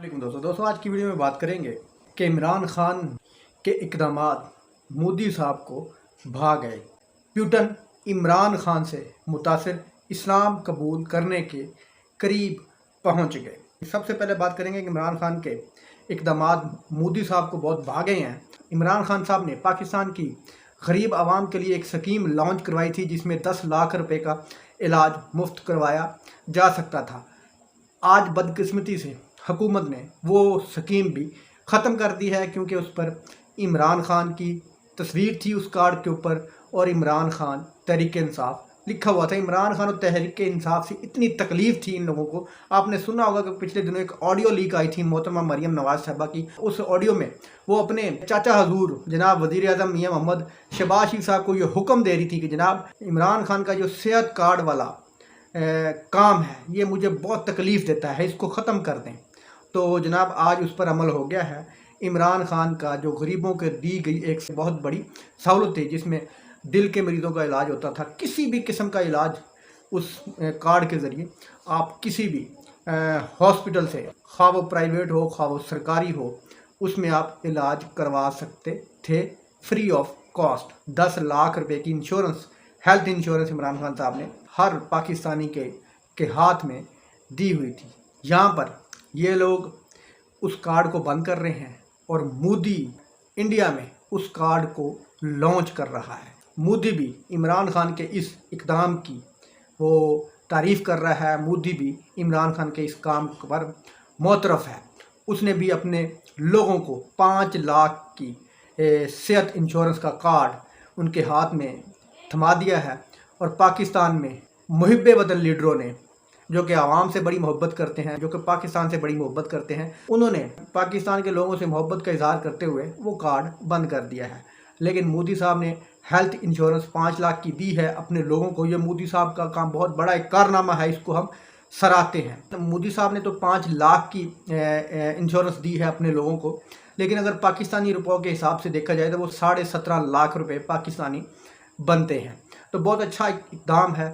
वालेकुम दोस्तों आज की वीडियो में बात करेंगे कि इमरान खान के इक़दामात मोदी साहब को भा गए। प्यूटन इमरान खान से मुतासिर इस्लाम कबूल करने के करीब पहुंच गए। सबसे पहले बात करेंगे कि इमरान खान के इक़दामात मोदी साहब को बहुत भा गए हैं। इमरान खान साहब ने पाकिस्तान की गरीब आवाम के लिए एक स्कीम लॉन्च करवाई थी जिसमें 10 लाख रुपए का इलाज मुफ्त करवाया जा सकता था। आज बदकिस्मती से हुकूमत ने वो स्कीम भी ख़त्म कर दी है, क्योंकि उस पर इमरान खान की तस्वीर थी उस कार्ड के ऊपर और इमरान खान तहरीक इंसाफ लिखा हुआ था। इमरान खान और तहरीक इंसाफ से इतनी तकलीफ़ थी इन लोगों को। आपने सुना होगा कि पिछले दिनों एक ऑडियो लीक आई थी मोहतरमा मरियम नवाज़ साहबा की। उस ऑडियो में वो अपने चाचा हजूर जनाब वज़ीर आज़म मियां मोहम्मद शहबाज शरीफ साहब को ये हुक्म दे रही थी कि जनाब इमरान खान का जो सेहत कार्ड वाला काम है ये मुझे बहुत तकलीफ़ देता है, इसको ख़त्म कर दें। तो जनाब आज उस पर अमल हो गया है। इमरान खान का जो गरीबों को दी गई एक बहुत बड़ी सहूलत थी जिसमें दिल के मरीज़ों का इलाज होता था, किसी भी किस्म का इलाज उस कार्ड के ज़रिए आप किसी भी हॉस्पिटल से, खा वो प्राइवेट हो खा वो सरकारी हो, उसमें आप इलाज करवा सकते थे फ्री ऑफ कॉस्ट। 10 लाख रुपए की insurance, health insurance Imran Khan साहब ने हर पाकिस्तानी के हाथ में दी हुई थी। यहाँ पर ये लोग उस कार्ड को बंद कर रहे हैं और मोदी इंडिया में उस कार्ड को लॉन्च कर रहा है। मोदी भी इमरान खान के इस इक़दाम की वो तारीफ़ कर रहा है। मोदी भी इमरान खान के इस काम पर मोतरफ़ है। उसने भी अपने लोगों को 5 लाख की सेहत इंश्योरेंस का कार्ड उनके हाथ में थमा दिया है। और पाकिस्तान में मुहिब्बे वतन लीडरों ने, जो कि आवाम से बड़ी मोहब्बत करते हैं, जो कि पाकिस्तान से बड़ी मोहब्बत करते हैं, उन्होंने पाकिस्तान के लोगों से मोहब्बत का इजहार करते हुए वो कार्ड बंद कर दिया है। लेकिन मोदी साहब ने हेल्थ इंश्योरेंस 5 लाख की दी है अपने लोगों को। ये मोदी साहब का काम बहुत बड़ा एक कारनामा है, इसको हम सराहते हैं। तो मोदी साहब ने तो 5 लाख की इंश्योरेंस दी है अपने लोगों को, लेकिन अगर पाकिस्तानी रुपयों के हिसाब से देखा जाए तो वो 17.5 लाख रुपये पाकिस्तानी बनते हैं। तो बहुत अच्छा इक़दाम है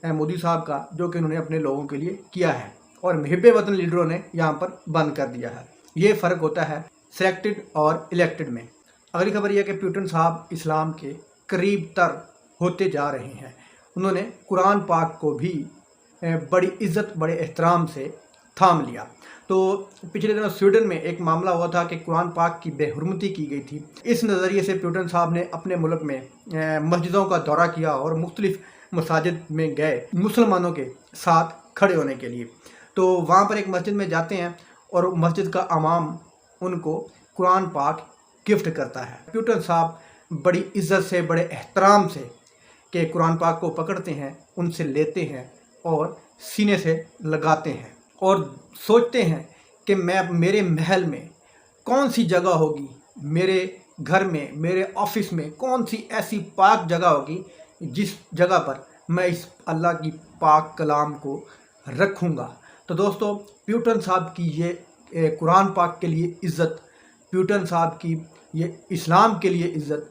मोदी साहब का, जो कि उन्होंने अपने लोगों के लिए किया है और मुहिब्बे वतन लीडरों ने यहाँ पर बंद कर दिया है। ये फ़र्क होता है सिलेक्टेड और इलेक्टेड में। अगली खबर यह कि प्यूटन साहब इस्लाम के करीब तर होते जा रहे हैं। उन्होंने कुरान पाक को भी बड़ी इज़्ज़त, बड़े एहतराम से थाम लिया। तो पिछले दिनों स्वीडन में एक मामला हुआ था कि कुरान पाक की बेहुरमती की गई थी। इस नज़रिए से प्यूटन साहब ने अपने मुल्क में मस्जिदों का दौरा किया और मुख्तलिफ मसाजिद में गए मुसलमानों के साथ खड़े होने के लिए। तो वहाँ पर एक मस्जिद में जाते हैं और मस्जिद का इमाम उनको कुरान पाक गिफ्ट करता है। प्यूटन साहब बड़ी इज़्ज़त से, बड़े एहतराम से कि कुरान पाक को पकड़ते हैं, उनसे लेते हैं और सीने से लगाते हैं और सोचते हैं कि मेरे महल में कौन सी जगह होगी, मेरे घर में, मेरे ऑफिस में कौन सी ऐसी पाक जगह होगी जिस जगह पर मैं इस अल्लाह की पाक कलाम को रखूँगा। तो दोस्तों प्यूटन साहब की ये कुरान पाक के लिए इज़्ज़त, प्यूटन साहब की ये इस्लाम के लिए इज़्ज़त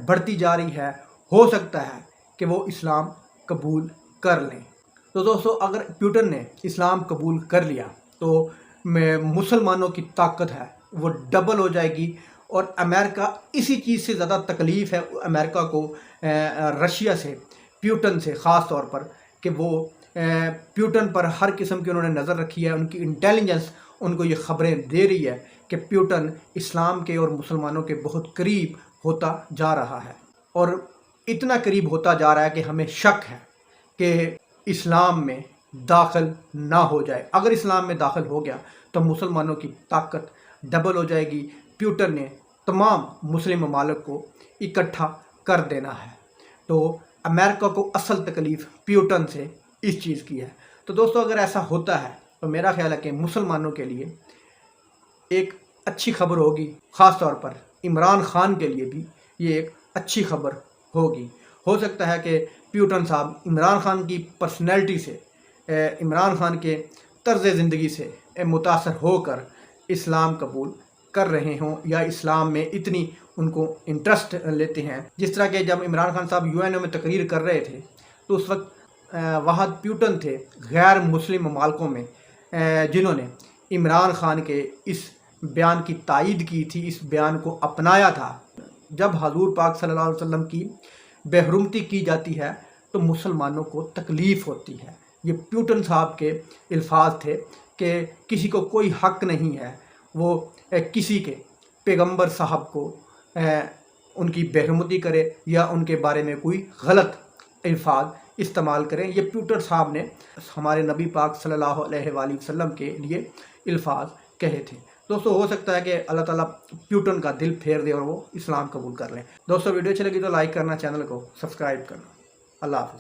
बढ़ती जा रही है। हो सकता है कि वो इस्लाम कबूल कर लें। तो दोस्तों अगर प्यूटन ने इस्लाम कबूल कर लिया तो मुसलमानों की ताकत है वो डबल हो जाएगी। और अमेरिका इसी चीज़ से ज़्यादा तकलीफ़ है अमेरिका को रशिया से, प्यूटन से ख़ास तौर पर, कि वो प्यूटन पर हर किस्म की उन्होंने नज़र रखी है। उनकी इंटेलिजेंस उनको ये ख़बरें दे रही है कि प्यूटन इस्लाम के और मुसलमानों के बहुत करीब होता जा रहा है और इतना करीब होता जा रहा है कि हमें शक है कि इस्लाम में दाखिल ना हो जाए। अगर इस्लाम में दाखिल हो गया तो मुसलमानों की ताकत डबल हो जाएगी। प्यूटन ने तमाम मुस्लिम ममालिक को इकट्ठा कर देना है। तो अमेरिका को असल तकलीफ़ प्यूटन से इस चीज़ की है। तो दोस्तों अगर ऐसा होता है तो मेरा ख्याल है कि मुसलमानों के लिए एक अच्छी खबर होगी, ख़ास तौर पर इमरान खान के लिए भी ये एक अच्छी खबर होगी। हो सकता है कि प्यूटन साहब इमरान खान की पर्सनैलिटी से, इमरान खान के तर्ज़ ज़िंदगी से मुतासर होकर इस्लाम कबूल कर रहे हों या इस्लाम में इतनी उनको इंटरेस्ट लेते हैं। जिस तरह के जब इमरान खान साहब यूएनओ में तकरीर कर रहे थे तो उस वक्त वहाँ प्यूटन थे गैर मुस्लिम ममालिकों में जिन्होंने عمران خان کے اس بیان کی تائید کی تھی، اس بیان کو اپنایا تھا۔ جب حضور پاک صلی اللہ علیہ وسلم کی بے حرمتی کی جاتی ہے تو مسلمانوں کو تکلیف ہوتی ہے۔ یہ پیوٹن صاحب کے الفاظ تھے کہ کسی کو کوئی حق نہیں ہے وہ کسی کے پیغمبر صاحب کو ان کی بے حرمتی کرے یا ان کے بارے میں کوئی غلط الفاظ استعمال کریں۔ یہ پیوٹن صاحب نے ہمارے نبی پاک صلی اللہ علیہ وآلہ وسلم کے لیے الفاظ کہے تھے۔ دوستو ہو سکتا ہے کہ اللہ تعالیٰ پیوٹن کا دل پھیر دے اور وہ اسلام قبول کر لیں۔ دوستو ویڈیو اچھی لگی تو لائک کرنا، چینل کو سبسکرائب کرنا۔ اللہ حافظ۔